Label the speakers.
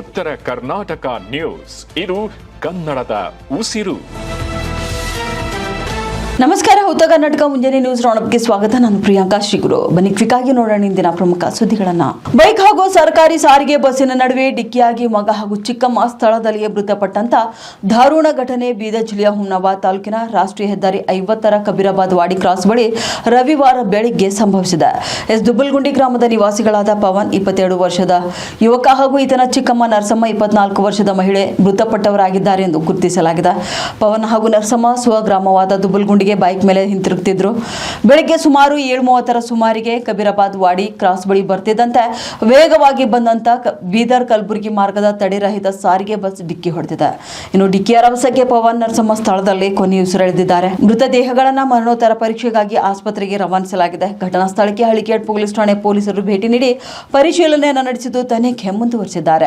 Speaker 1: ಉತ್ತರ ಕರ್ನಾಟಕ ನ್ಯೂಸ್. ಇದು ಕನ್ನಡದ ಉಸಿರು.
Speaker 2: ನಮಸ್ಕಾರ. ಉತ್ತರ ಕರ್ನಾಟಕ ಮುಂಜಾನೆ ನ್ಯೂಸ್ ರೌಂಡಪ್ಗೆ ಸ್ವಾಗತ. ನಾನು ಪ್ರಿಯಾಂಕಾ ಶ್ರೀಗುರು. ಬನ್ನಿ ಕ್ವಿಕ್ ಆಗಿ ನೋಡೋಣ ಇಂದಿನ ಪ್ರಮುಖ ಸುದ್ದಿಗಳನ್ನ. ಬೈಕ್ ಹಾಗೂ ಸರ್ಕಾರಿ ಸಾರಿಗೆ ಬಸ್ಸಿನ ನಡುವೆ ಡಿಕ್ಕಿಯಾಗಿ ಮಗ ಹಾಗೂ ಚಿಕ್ಕಮ್ಮ ಸ್ಥಳದಲ್ಲಿಯೇ ಮೃತಪಟ್ಟಂತ ದಾರುಣ ಘಟನೆ ಬೀದರ್ ಜಿಲ್ಲೆಯ ಹುಮ್ನಾಬಾದ್ ತಾಲೂಕಿನ ರಾಷ್ಟ್ರೀಯ ಹೆದ್ದಾರಿ 50ರ ಕಬೀರಾಬಾದ್ ವಾಡಿ ಕ್ರಾಸ್ ಬಳಿ ರವಿವಾರ ಬೆಳಿಗ್ಗೆ ಸಂಭವಿಸಿದೆ. ದುಬ್ಬಲ್ಗುಂಡಿ ಗ್ರಾಮದ ನಿವಾಸಿಗಳಾದ ಪವನ್ 22 ವರ್ಷದ ಯುವಕ ಹಾಗೂ ಈತನ ಚಿಕ್ಕಮ್ಮ ನರಸಮ್ಮ 24 ವರ್ಷದ ಮಹಿಳೆ ಮೃತಪಟ್ಟವರಾಗಿದ್ದಾರೆ ಎಂದು ಗುರುತಿಸಲಾಗಿದೆ. ಪವನ್ ಹಾಗೂ ನರಸಮ್ಮ ಸ್ವಗ್ರಾಮವಾದ ದುಬ್ಬಲ್ಗುಂಡಿ ಬೈಕ್ ಮೇಲೆ ಹಿಂತಿರುಗುತ್ತಿದ್ರು. ಬೆಳಗ್ಗೆ ಸುಮಾರು 7:30ರ ಸುಮಾರಿಗೆ ಕಬೀರಾಬಾದ್ ವಾಡಿ ಕ್ರಾಸ್ ಬಳಿ ಬರ್ತಿದ್ದಂತೆ ವೇಗವಾಗಿ ಬಂದಂತ ಬೀದರ್ ಕಲಬುರಗಿ ಮಾರ್ಗದ ತಡೆರಹಿತ ಸಾರಿಗೆ ಬಸ್ ಡಿಕ್ಕಿ ಹೊಡೆದಿದೆ. ಇನ್ನು ಡಿಕ್ಕಿಯ ರಭಸಕ್ಕೆ ಪವನ್ ನರಸಮ್ಮ ಸ್ಥಳದಲ್ಲೇ ಕೊನೆಯುಸಿರೆಳೆದಿದ್ದಾರೆ. ಮೃತದೇಹಗಳನ್ನು ಮರಣೋತ್ತರ ಪರೀಕ್ಷೆಗಾಗಿ ಆಸ್ಪತ್ರೆಗೆ ರವಾನಿಸಲಾಗಿದೆ. ಘಟನಾ ಸ್ಥಳಕ್ಕೆ ಹಳಿಕೇಡ್ ಪೊಲೀಸ್ ಠಾಣೆ ಪೊಲೀಸರು ಭೇಟಿ ನೀಡಿ ಪರಿಶೀಲನೆಯನ್ನು ನಡೆಸಿದ್ದು ತನಿಖೆ ಮುಂದುವರೆಸಿದ್ದಾರೆ.